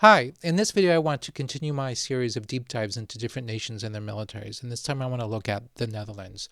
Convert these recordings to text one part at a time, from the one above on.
Hi, in this video I want to continue my series of deep dives into different nations and their militaries, and this time I want to look at the Netherlands.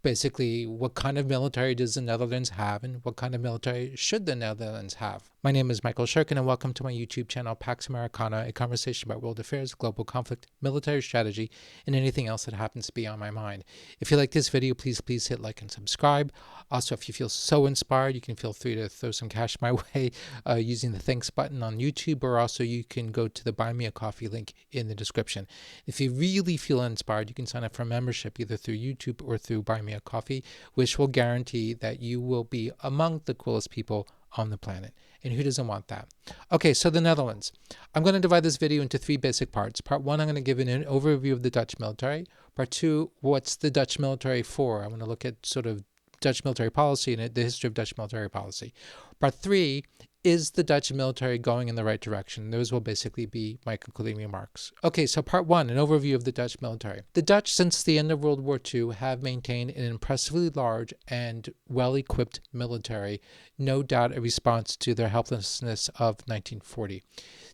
Basically, what kind of military does the Netherlands have, and what kind of military should the Netherlands have? My name is Michael Shirkin, and welcome to my YouTube channel, Pax Americana, a conversation about world affairs, global conflict, military strategy, and anything else that happens to be on my mind. If you like this video, please hit like and subscribe. Also, if you feel so inspired, you can feel free to throw some cash my way using the thanks button on YouTube, or also you can go to the Buy Me a Coffee link in the description. If you really feel inspired, you can sign up for a membership either through YouTube or through Buy Me a Coffee, which will guarantee that you will be among the coolest people on the planet. And who doesn't want that? Okay, so the Netherlands. I'm going to divide this video into three basic parts. Part one, I'm going to give an overview of the Dutch military. Part two, what's the Dutch military for? I'm going to look at sort of Dutch military policy and the history of Dutch military policy. Part three, is the Dutch military going in the right direction? Those will basically be my concluding remarks. Okay, so part one, an overview of the Dutch military. The Dutch, since the end of World War II, have maintained an impressively large and well-equipped military, no doubt a response to their helplessness of 1940.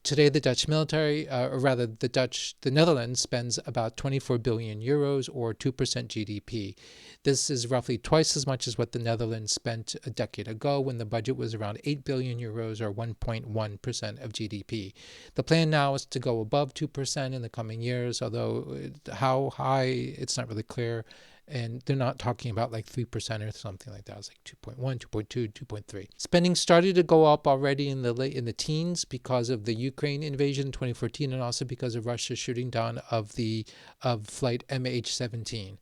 Today, the Dutch military, or rather the Netherlands spends about 24 billion euros or 2% GDP. This is roughly twice as much as what the Netherlands spent a decade ago when the budget was around 8 billion euros or 1.1% of GDP. The plan now is to go above 2% in the coming years, although how high, it's not really clear. And they're not talking about like 3% or something like that. It's like 2.1, 2.2, 2.3. Spending started to go up already in the teens because of the Ukraine invasion in 2014 and also because of Russia's shooting down of flight MH17.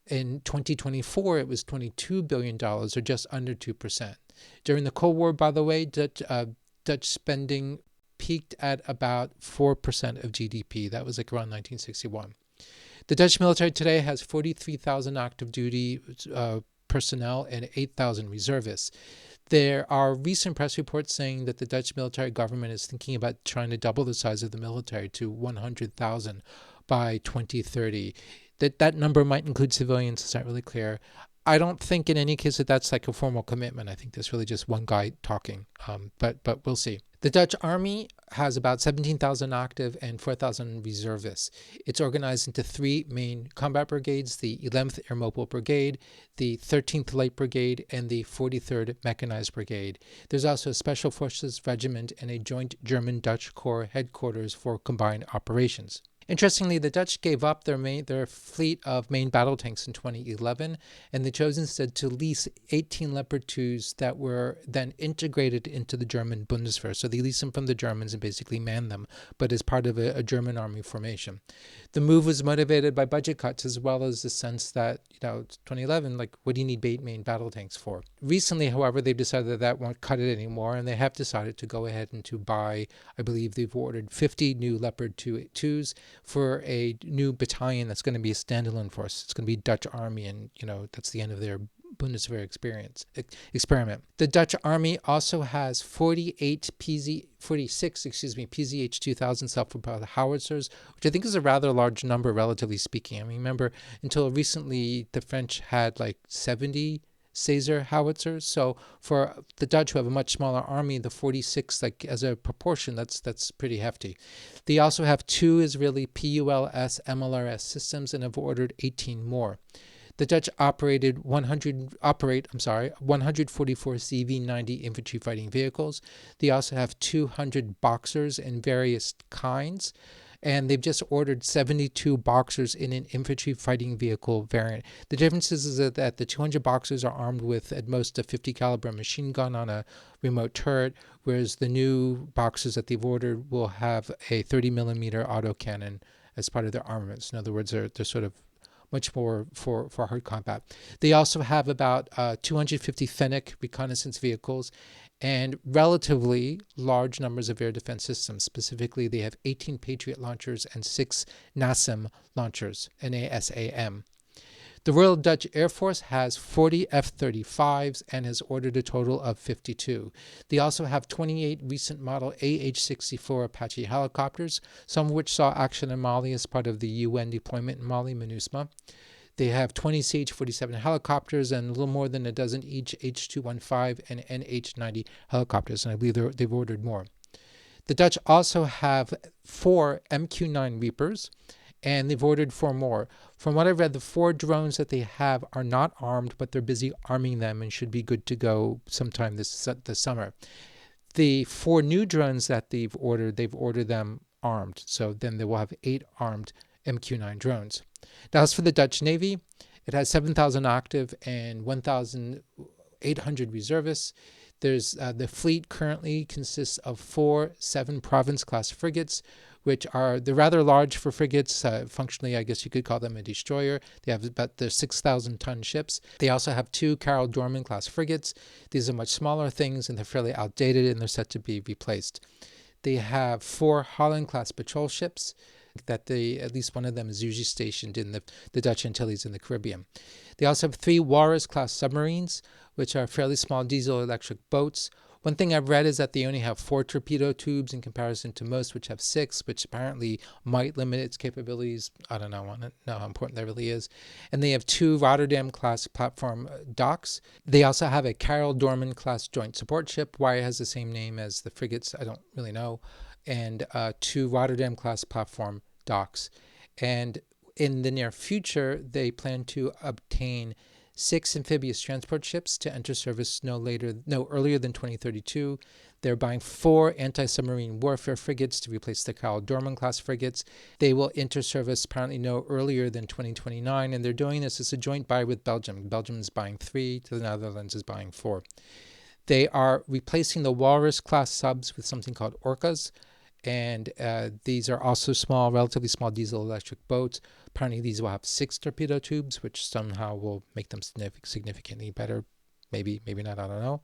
In 2024, it was $22 billion, or just under 2%. During the Cold War, by the way, Dutch spending peaked at about 4% of GDP. That was like around 1961. The Dutch military today has 43,000 active duty personnel and 8,000 reservists. There are recent press reports saying that the Dutch military government is thinking about trying to double the size of the military to 100,000 by 2030. That number might include civilians. It's not really clear. I don't think in any case that that's like a formal commitment. I think that's really just one guy talking, but we'll see. The Dutch army has about 17,000 active and 4,000 reservists. It's organized into three main combat brigades: the 11th Air Mobile Brigade, the 13th Light Brigade, and the 43rd Mechanized Brigade. There's also a Special Forces Regiment and a joint German-Dutch Corps headquarters for combined operations. Interestingly, the Dutch gave up their fleet of main battle tanks in 2011, and they chose instead to lease 18 Leopard 2s that were then integrated into the German Bundeswehr. So they leased them from the Germans and basically manned them, but as part of a German army formation. The move was motivated by budget cuts as well as the sense that, 2011, like, what do you need main battle tanks for? Recently, however, they've decided that won't cut it anymore, and they have decided to go ahead and to buy, I believe they've ordered 50 new Leopard 2s for a new battalion that's going to be a standalone force. It's going to be Dutch Army, and that's the end of their Bundeswehr experiment. The Dutch Army also has 46 PZH-2000 self-propelled howitzers, which I think is a rather large number, relatively speaking. I mean, remember, until recently, the French had like 70 Caesar howitzers. So for the Dutch, who have a much smaller army, the 46, like as a proportion, that's pretty hefty. They also have 2 Israeli PULS MLRS systems and have ordered 18 more. The Dutch operate 144 CV-90 infantry fighting vehicles. They also have 200 Boxers in various kinds. And they've just ordered 72 Boxers in an infantry fighting vehicle variant. The difference is that the 200 Boxers are armed with at most a 50 caliber machine gun on a remote turret, whereas the new Boxers that they've ordered will have a 30 millimeter autocannon as part of their armaments. In other words, they're sort of much more for hard combat. They also have about 250 Fennec reconnaissance vehicles and relatively large numbers of air defense systems. Specifically, they have 18 Patriot launchers and 6 NASAM launchers, NASAM. The Royal Dutch Air Force has 40 F-35s and has ordered a total of 52. They also have 28 recent model AH-64 Apache helicopters, some of which saw action in Mali as part of the UN deployment in Mali, MINUSMA. They have 20 CH-47 helicopters and a little more than a dozen each H-215 and NH-90 helicopters, and I believe they've ordered more. The Dutch also have 4 MQ-9 Reapers, and they've ordered 4 more. From what I've read, the 4 drones that they have are not armed, but they're busy arming them and should be good to go sometime this summer. The 4 new drones that they've ordered them armed. So then they will have 8 armed MQ-9 drones. Now, as for the Dutch Navy, it has 7,000 active and 1,800 reservists. There's the fleet currently consists of 4 7-province-class frigates, which they're rather large for frigates. Functionally, I guess you could call them a destroyer. They have about their 6,000-ton ships. They also have 2 Carol Dorman-class frigates. These are much smaller things, and they're fairly outdated, and they're set to be replaced. They have 4 Holland-class patrol ships that at least one of them is usually stationed in the Dutch Antilles in the Caribbean. They also have 3 Walrus-class submarines, which are fairly small diesel-electric boats. One thing I've read is that they only have 4 torpedo tubes in comparison to most, which have 6, which apparently might limit its capabilities. I don't know how important that really is. And they have 2 Rotterdam-class platform docks. They also have a Carol Dorman-class joint support ship. Why it has the same name as the frigates, I don't really know. And 2 Rotterdam-class platform docks. And in the near future, they plan to obtain 6 amphibious transport ships to enter service no earlier than 2032. They're buying 4 anti-submarine warfare frigates to replace the Carl Dorman-class frigates. They will enter service apparently no earlier than 2029, and they're doing this as a joint buy with Belgium. Belgium is buying 3, the Netherlands is buying 4. They are replacing the Walrus-class subs with something called Orcas, and these are also relatively small diesel-electric boats. Apparently, these will have 6 torpedo tubes, which somehow will make them significantly better. Maybe not, I don't know.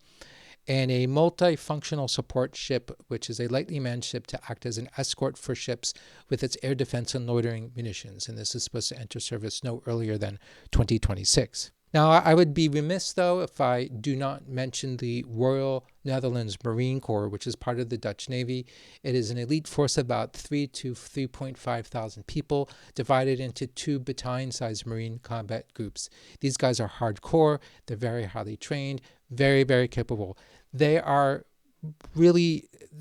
And a multifunctional support ship, which is a lightly manned ship to act as an escort for ships with its air defense and loitering munitions. And this is supposed to enter service no earlier than 2026. Now, I would be remiss, though, if I do not mention the Royal Netherlands Marine Corps, which is part of the Dutch Navy. It is an elite force of about 3 to 3.5 thousand people, divided into 2 battalion-sized Marine combat groups. These guys are hardcore. They're very highly trained, very, very capable. They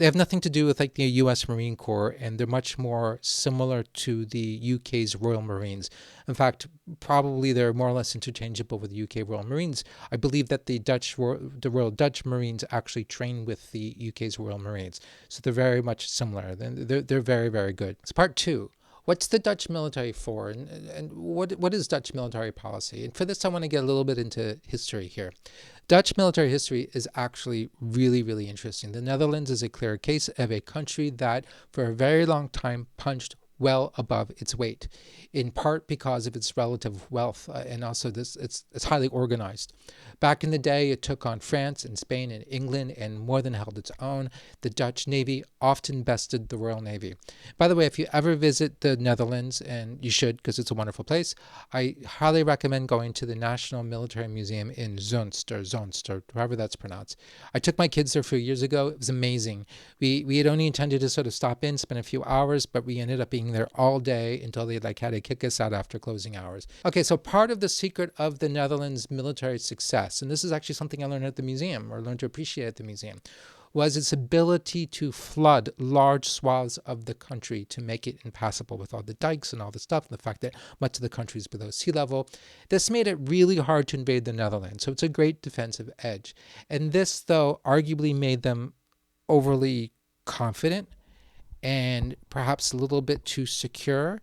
have nothing to do with like the U.S. Marine Corps, and they're much more similar to the UK's Royal Marines. In fact, probably they're more or less interchangeable with the UK Royal Marines. I believe that the Royal Dutch Marines actually train with the UK's Royal Marines, so they're very much similar. They're very, very good. It's part 2. What's the Dutch military for, and what is Dutch military policy? And for this, I want to get a little bit into history here. Dutch military history is actually really, really interesting. The Netherlands is a clear case of a country that for a very long time punched well above its weight, in part because of its relative wealth, and also it's highly organized. Back in the day, it took on France and Spain and England and more than held its own. The Dutch Navy often bested the Royal Navy. By the way, if you ever visit the Netherlands, and you should because it's a wonderful place, I highly recommend going to the National Military Museum in Zonst, or however that's pronounced. I took my kids there a few years ago. It was amazing. We had only intended to sort of stop in, spend a few hours, but we ended up being there all day until they had to kick us out after closing hours. Okay, so part of the secret of the Netherlands' military success, and this is actually something I learned at the museum, or learned to appreciate at the museum, was its ability to flood large swaths of the country to make it impassable with all the dikes and all the stuff, and the fact that much of the country is below sea level. This made it really hard to invade the Netherlands, so it's a great defensive edge. And this, though, arguably made them overly confident and perhaps a little bit too secure.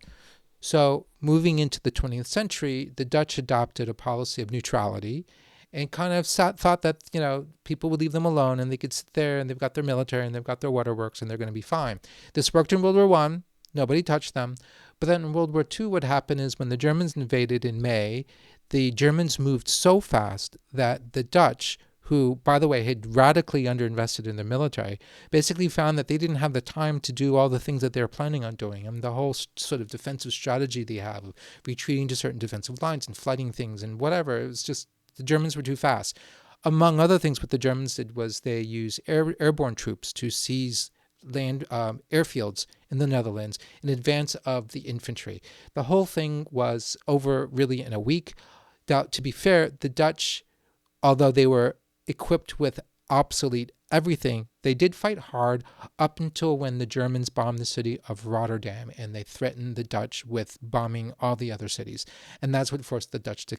So moving into the 20th century, the Dutch adopted a policy of neutrality and kind of thought that, people would leave them alone and they could sit there and they've got their military and they've got their waterworks and they're going to be fine. This worked in World War I. Nobody touched them. But then in World War II, what happened is when the Germans invaded in May, the Germans moved so fast that the Dutch, who, by the way, had radically underinvested in their military, basically found that they didn't have the time to do all the things that they were planning on doing. And the whole sort of defensive strategy they have of retreating to certain defensive lines and flooding things and whatever, it was just the Germans were too fast. Among other things, what the Germans did was they used airborne troops to seize land airfields in the Netherlands in advance of the infantry. The whole thing was over really in a week. Now, to be fair, the Dutch, although they were equipped with obsolete everything. They did fight hard up until when the Germans bombed the city of Rotterdam and they threatened the Dutch with bombing all the other cities. And that's what forced the Dutch to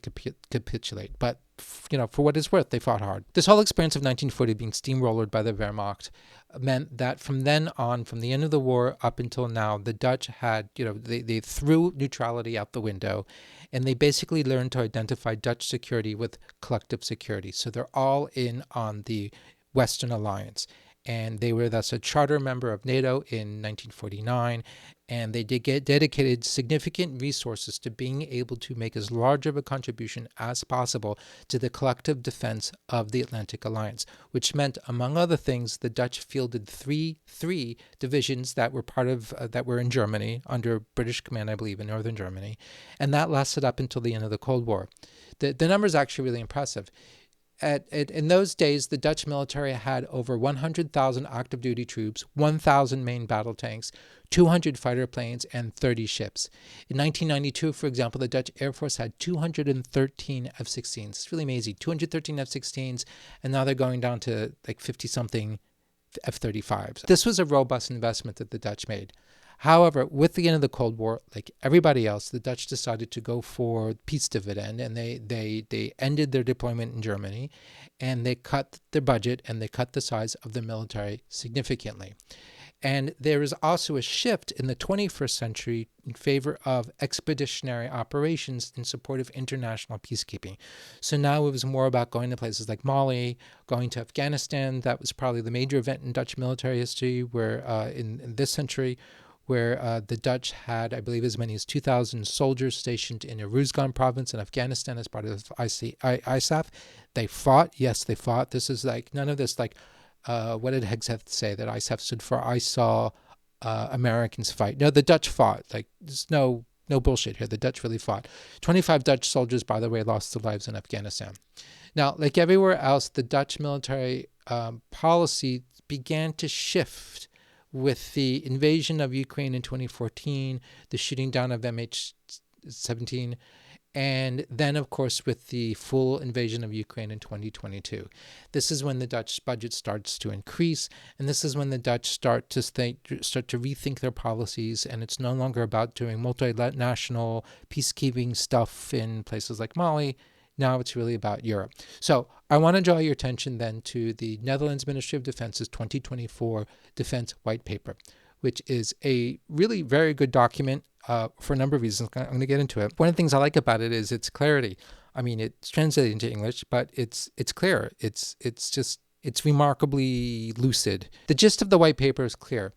capitulate. But, for what it's worth, they fought hard. This whole experience of 1940 being steamrollered by the Wehrmacht meant that from then on, from the end of the war up until now, the Dutch had, they threw neutrality out the window, and they basically learned to identify Dutch security with collective security. So they're all in on the Western Alliance. And they were thus a charter member of NATO in 1949, and they did get dedicated significant resources to being able to make as large of a contribution as possible to the collective defense of the Atlantic Alliance, which meant, among other things, the Dutch fielded three divisions that were that were in Germany under British command, I believe, in northern Germany, and that lasted up until the end of the Cold War. The number is actually really impressive. In those days, the Dutch military had over 100,000 active duty troops, 1,000 main battle tanks, 200 fighter planes, and 30 ships. In 1992, for example, the Dutch Air Force had 213 F-16s. It's really amazing. 213 F-16s, and now they're going down to like 50-something F-35s. This was a robust investment that the Dutch made. However, with the end of the Cold War, like everybody else, the Dutch decided to go for peace dividend, and they ended their deployment in Germany, and they cut their budget and they cut the size of the military significantly. And there is also a shift in the 21st century in favor of expeditionary operations in support of international peacekeeping. So now it was more about going to places like Mali, going to Afghanistan. That was probably the major event in Dutch military history, where in this century, where the Dutch had, I believe, as many as 2,000 soldiers stationed in Uruzgan province in Afghanistan as part of ISAF. They fought. Yes, they fought. This is like none of this like, what did Hegseth say that ISAF stood for? I saw Americans fight. No, the Dutch fought. Like, there's no bullshit here. The Dutch really fought. 25 Dutch soldiers, by the way, lost their lives in Afghanistan. Now, like everywhere else, the Dutch military policy began to shift with the invasion of Ukraine in 2014, the shooting down of MH17, and then, of course, with the full invasion of Ukraine in 2022. This is when the Dutch budget starts to increase, and this is when the Dutch start to rethink their policies, and it's no longer about doing multinational peacekeeping stuff in places like Mali. Now it's really about Europe. So I want to draw your attention then to the Netherlands Ministry of Defense's 2024 Defense White Paper, which is a really very good document for a number of reasons. I'm going to get into it. One of the things I like about it is its clarity. I mean, it's translated into English, but it's clear. It's remarkably lucid. The gist of the white paper is clear.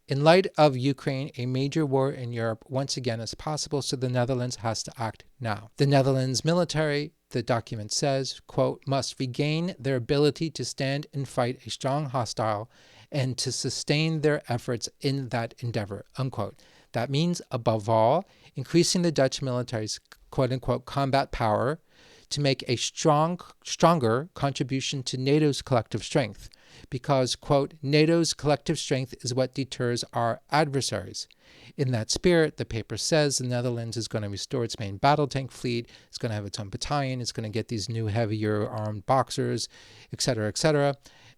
In light of Ukraine, a major war in Europe once again is possible, so the Netherlands has to act now. The Netherlands military, the document says, quote, must regain their ability to stand and fight a strong hostile and to sustain their efforts in that endeavor, unquote. That means, above all, increasing the Dutch military's quote-unquote combat power to make a stronger contribution to NATO's collective strength. Because, quote, NATO's collective strength is what deters our adversaries. In that spirit, the paper says the Netherlands is going to restore its main battle tank fleet, it's going to have its own battalion, it's going to get these new heavier armed Boxers, etc., etc.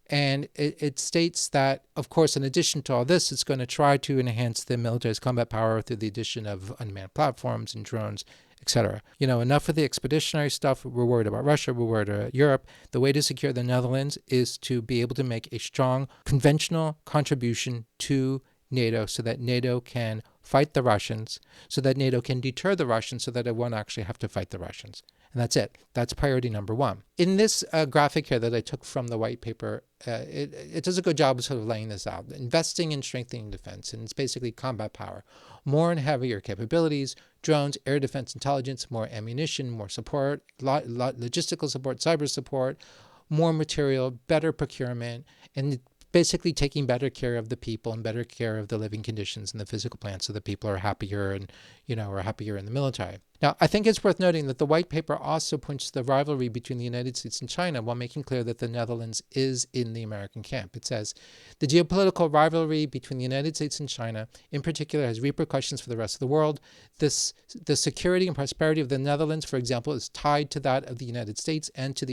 And it states that, of course, in addition to all this, it's going to try to enhance the military's combat power through the addition of unmanned platforms and drones, etc. Enough of the expeditionary stuff. We're worried about Russia. We're worried about Europe. The way to secure the Netherlands is to be able to make a strong conventional contribution to NATO so that NATO can fight the Russians, so that NATO can deter the Russians so that it won't actually have to fight the Russians. And that's it. That's priority number one. In this graphic here that I took from the white paper, it does a good job of sort of laying this out. Investing in strengthening defense, and it's basically combat power. More and heavier capabilities, drones, air defense intelligence, more ammunition, more support, logistical support, cyber support, more material, better procurement, and basically taking better care of the people and better care of the living conditions and the physical plants so that people are happier and, are happier in the military. Now, I think it's worth noting that the white paper also points to the rivalry between the United States and China while making clear that the Netherlands is in the American camp. It says, the geopolitical rivalry between the United States and China, in particular, has repercussions for the rest of the world. The security and prosperity of the Netherlands, for example, is tied to that of the United States and to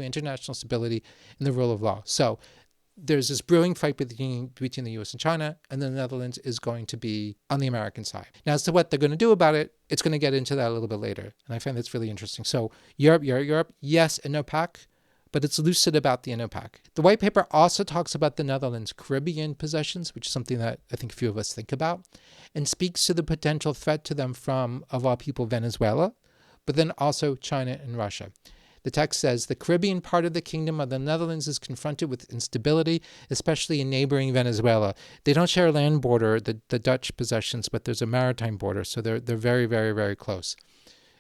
international stability and the rule of law. So there's this brewing fight between the US and China, and the Netherlands is going to be on the American side. Now, as to what they're going to do about it, it's going to get into that a little bit later. And I find that's really interesting. So Europe, yes, INDOPAC, but it's lucid about the INDOPAC. The white paper also talks about the Netherlands' Caribbean possessions, which is something that I think a few of us think about, and speaks to the potential threat to them from, of all people, Venezuela, but then also China and Russia. The text says, the Caribbean part of the Kingdom of the Netherlands is confronted with instability, especially in neighboring Venezuela. They don't share a land border, the Dutch possessions, but there's a maritime border, so they're very, very, very close.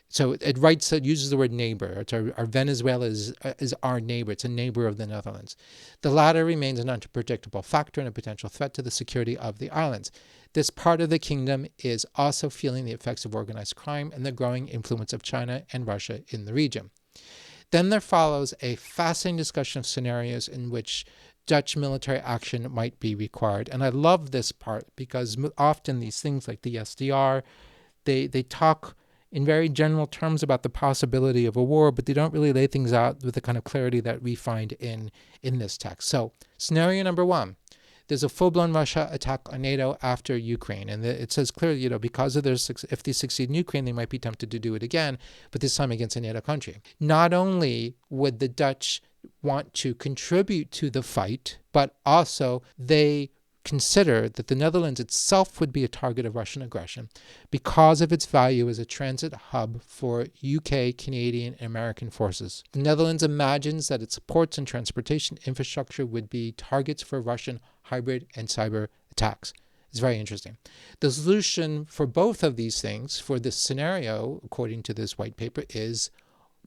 So it uses the word neighbor. It's our Venezuela is our neighbor. It's a neighbor of the Netherlands. The latter remains an unpredictable factor and a potential threat to the security of the islands. This part of the kingdom is also feeling the effects of organized crime and the growing influence of China and Russia in the region. Then there follows a fascinating discussion of scenarios in which Dutch military action might be required. And I love this part because often these things like the SDR, they talk in very general terms about the possibility of a war, but they don't really lay things out with the kind of clarity that we find in this text. So scenario number one, there's a full-blown Russia attack on NATO after Ukraine. And it says clearly, because of if they succeed in Ukraine, they might be tempted to do it again, but this time against a NATO country. Not only would the Dutch want to contribute to the fight, but also they consider that the Netherlands itself would be a target of Russian aggression because of its value as a transit hub for UK, Canadian, and American forces. The Netherlands imagines that its ports and transportation infrastructure would be targets for Russian hybrid and cyber attacks. It's very interesting. The solution for both of these things, for this scenario, according to this white paper, is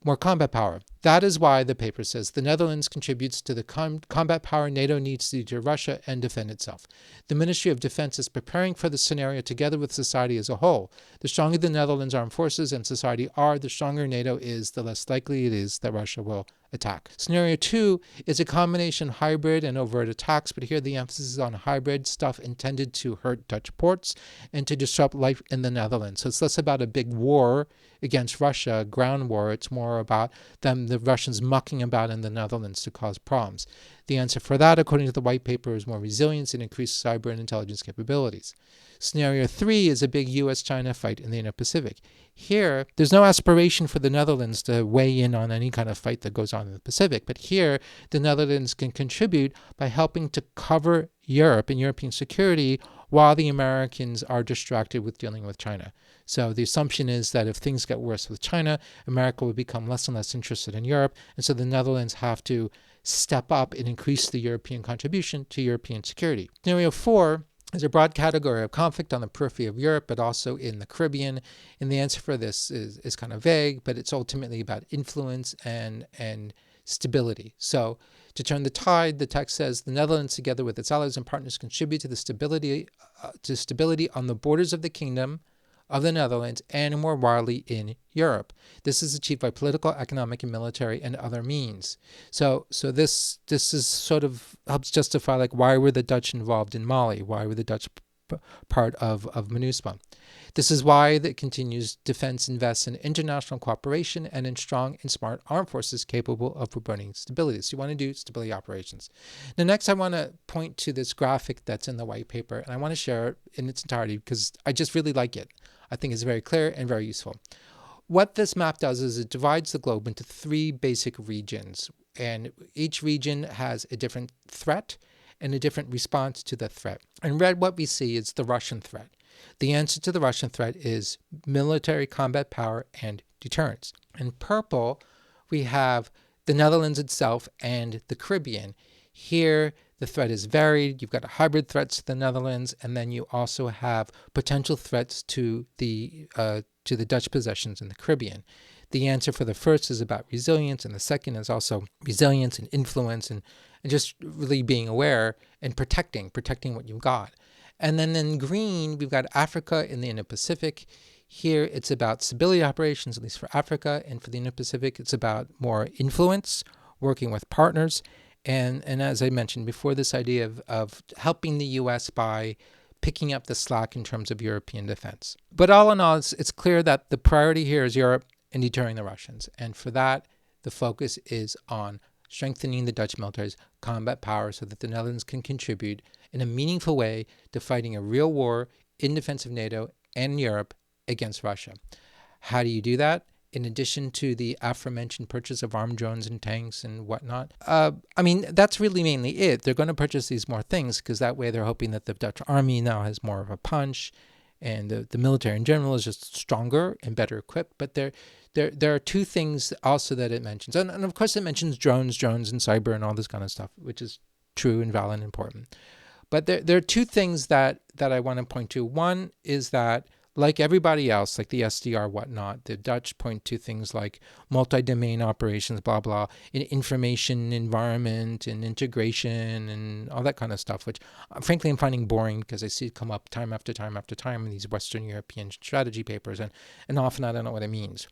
more combat power. That is why the paper says the Netherlands contributes to the combat power NATO needs to deter Russia and defend itself. The Ministry of Defense is preparing for the scenario together with society as a whole. The stronger the Netherlands armed forces and society are, the stronger NATO is, the less likely it is that Russia will attack. Scenario 2 is a combination hybrid and overt attacks, but here the emphasis is on hybrid stuff intended to hurt Dutch ports and to disrupt life in the Netherlands. So it's less about a big war against Russia, ground war. It's more about the Russians mucking about in the Netherlands to cause problems. The answer for that, according to the white paper, is more resilience and increased cyber and intelligence capabilities. Scenario 3 is a big US-China fight in the Indo-Pacific. Here, there's no aspiration for the Netherlands to weigh in on any kind of fight that goes on in the Pacific, but here the Netherlands can contribute by helping to cover Europe and European security while the Americans are distracted with dealing with China. So the assumption is that if things get worse with China, America will become less and less interested in Europe, and so the Netherlands have to step up and increase the European contribution to European security. Scenario 4 is a broad category of conflict on the periphery of Europe, but also in the Caribbean. And the answer for this is kind of vague, but it's ultimately about influence and stability. So to turn the tide, the text says the Netherlands, together with its allies and partners, contribute to the stability on the borders of the Kingdom of the Netherlands and more widely in Europe. This is achieved by political, economic, and military and other means. So this is sort of helps justify like why were the Dutch involved in Mali? Why were the Dutch part of MINUSMA? This is why the continues defense invests in international cooperation and in strong and smart armed forces capable of promoting stability. So you want to do stability operations. Now, next I want to point to this graphic that's in the white paper, and I want to share it in its entirety because I just really like it. I think it's very clear and very useful. What this map does is it divides the globe into 3 basic regions, and each region has a different threat and a different response to the threat. In red, what we see is the Russian threat. The answer to the Russian threat is military combat power and deterrence. In purple, we have the Netherlands itself and the Caribbean. Here, the threat is varied. You've got hybrid threats to the Netherlands, and then you also have potential threats to the Dutch possessions in the Caribbean. The answer for the first is about resilience, and the second is also resilience and influence and just really being aware and protecting what you've got. And then in green, we've got Africa and the Indo-Pacific. Here, it's about stability operations, at least for Africa, and for the Indo-Pacific, it's about more influence, working with partners, and as I mentioned before, this idea of helping the U.S. by picking up the slack in terms of European defense. But all in all, it's clear that the priority here is Europe and deterring the Russians. And for that, the focus is on strengthening the Dutch military's combat power so that the Netherlands can contribute in a meaningful way to fighting a real war in defense of NATO and Europe against Russia. How do you do that? In addition to the aforementioned purchase of armed drones and tanks and whatnot. That's really mainly it. They're going to purchase these more things because that way they're hoping that the Dutch army now has more of a punch, and the military in general is just stronger and better equipped. But there are two things also that it mentions. And of course it mentions drones and cyber and all this kind of stuff, which is true and valid and important. But there are two things that I want to point to. One is that, like everybody else, like the SDR, whatnot, the Dutch point to things like multi-domain operations, blah, blah, in information environment and integration and all that kind of stuff, which frankly I'm finding boring because I see it come up time after time after time in these Western European strategy papers, and often I don't know what it means.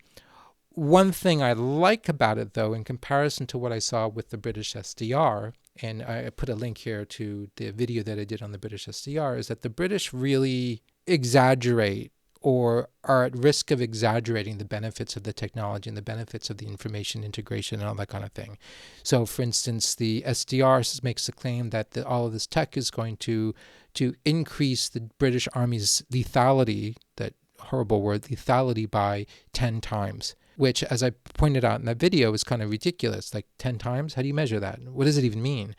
One thing I like about it, though, in comparison to what I saw with the British SDR, and I put a link here to the video that I did on the British SDR, is that the British really exaggerate or are at risk of exaggerating the benefits of the technology and the benefits of the information integration and all that kind of thing. So, for instance, the SDR makes the claim that all of this tech is going to increase the British Army's lethality, that horrible word, lethality, by 10 times. Which, as I pointed out in that video, is kind of ridiculous. Like 10 times? How do you measure that? What does it even mean?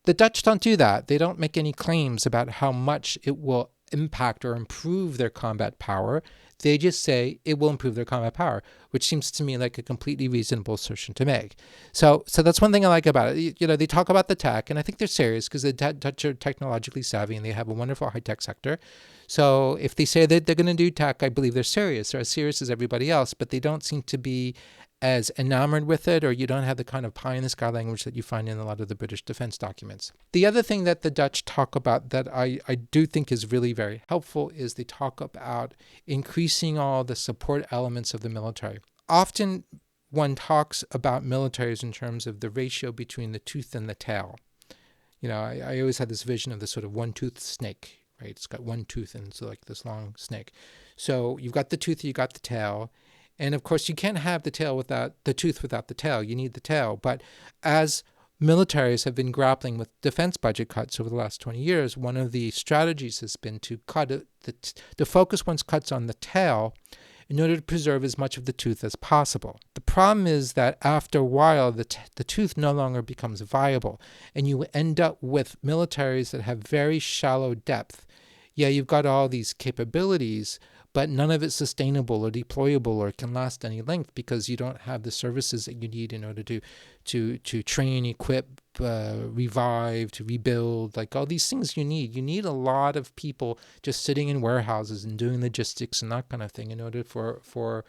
The Dutch don't do that. They don't make any claims about how much it will impact or improve their combat power. They just say it will improve their combat power, which seems to me like a completely reasonable assertion to make. So that's one thing I like about it. They talk about the tech, and I think they're serious because the Dutch are technologically savvy and they have a wonderful high-tech sector. So if they say that they're going to do tech, I believe they're serious. They're as serious as everybody else, but they don't seem to be as enamored with it, or you don't have the kind of pie-in-the-sky language that you find in a lot of the British defense documents. The other thing that the Dutch talk about that I do think is really very helpful is they talk about increasing all the support elements of the military. Often one talks about militaries in terms of the ratio between the tooth and the tail. I always had this vision of this sort of one-toothed snake, right? It's got one tooth and it's like this long snake. So you've got the tooth, you got the tail. And of course, you can't have the tail without the tooth without the tail. You need the tail. But as militaries have been grappling with defense budget cuts over the last 20 years, one of the strategies has been to focus one's cuts on the tail in order to preserve as much of the tooth as possible. The problem is that after a while, the tooth no longer becomes viable, and you end up with militaries that have very shallow depth. Yeah, you've got all these capabilities, but none of it's sustainable or deployable or can last any length because you don't have the services that you need in order to train, equip, revive, to rebuild, like all these things you need. You need a lot of people just sitting in warehouses and doing logistics and that kind of thing in order for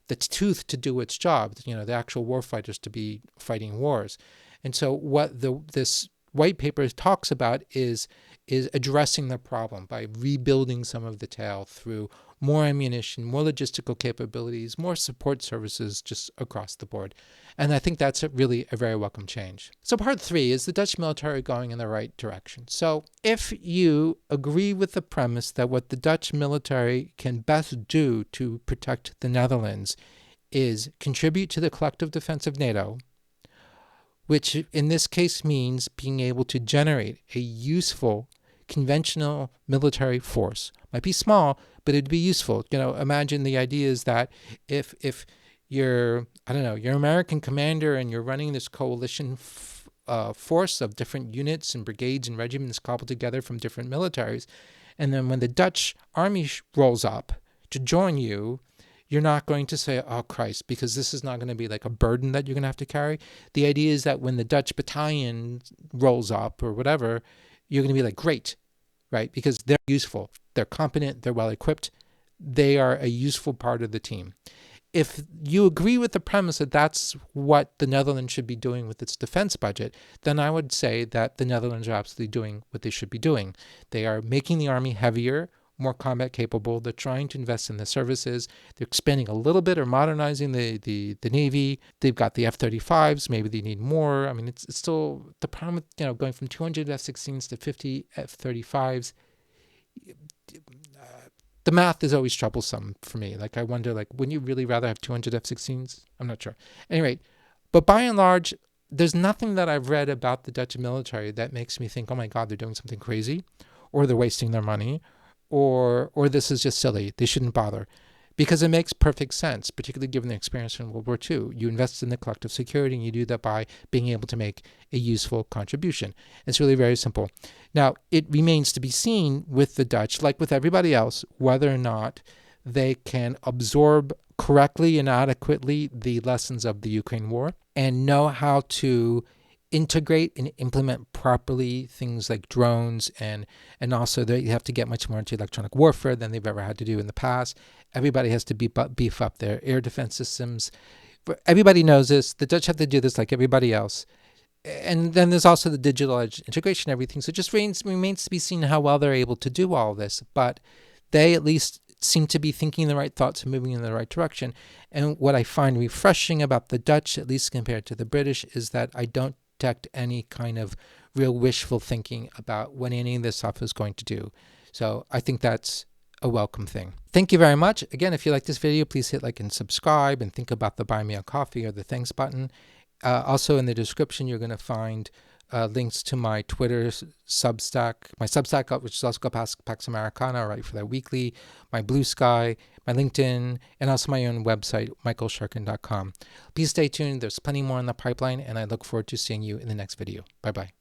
the tooth to do its job, the actual war fighters to be fighting wars. And so what this white paper talks about is addressing the problem by rebuilding some of the tail through more ammunition, more logistical capabilities, more support services just across the board. And I think that's really a very welcome change. So part 3 is the Dutch military going in the right direction. So if you agree with the premise that what the Dutch military can best do to protect the Netherlands is contribute to the collective defense of NATO, which in this case means being able to generate a useful conventional military force. Might be small, but it'd be useful. Imagine the idea is that if you're you're American commander and you're running this coalition force of different units and brigades and regiments cobbled together from different militaries, and then when the Dutch army rolls up to join you, you're not going to say, oh, Christ, because this is not going to be like a burden that you're going to have to carry. The idea is that when the Dutch battalion rolls up or whatever, you're going to be like, great, right? Because they're useful. They're competent. They're well-equipped. They are a useful part of the team. If you agree with the premise that that's what the Netherlands should be doing with its defense budget, then I would say that the Netherlands are absolutely doing what they should be doing. They are making the army heavier, more combat capable. They're trying to invest in the services. They're expanding a little bit or modernizing the Navy. They've got the F-35s. Maybe they need more. I mean, it's still the problem with going from 200 F-16s to 50 F-35s. The math is always troublesome for me. Like, I wonder, wouldn't you really rather have 200 F-16s? I'm not sure. Anyway, but by and large, there's nothing that I've read about the Dutch military that makes me think, oh my God, they're doing something crazy, or they're wasting their money, or this is just silly. They shouldn't bother. Because it makes perfect sense, particularly given the experience in World War II. You invest in the collective security, and you do that by being able to make a useful contribution. It's really very simple. Now, it remains to be seen with the Dutch, like with everybody else, whether or not they can absorb correctly and adequately the lessons of the Ukraine war and know how to integrate and implement properly things like drones, and also they have to get much more into electronic warfare than they've ever had to do in the past. Everybody has to beef up their air defense systems. Everybody knows this. The Dutch have to do this like everybody else. And then there's also the digital edge integration, everything. So it just remains to be seen how well they're able to do all this. But they at least seem to be thinking the right thoughts and moving in the right direction. And what I find refreshing about the Dutch, at least compared to the British, is that I don't detect any kind of real wishful thinking about what any of this stuff is going to do. So I think that's a welcome thing. Thank you very much. Again, if you like this video, please hit like and subscribe, and think about the Buy Me a Coffee or the Thanks button. Also in the description, you're going to find links to my Twitter Substack, my Substack, which is also called Pax Americana, I write for that weekly, my Blue Sky, my LinkedIn, and also my own website, michaelsharkin.com. Please stay tuned. There's plenty more in the pipeline, and I look forward to seeing you in the next video. Bye-bye.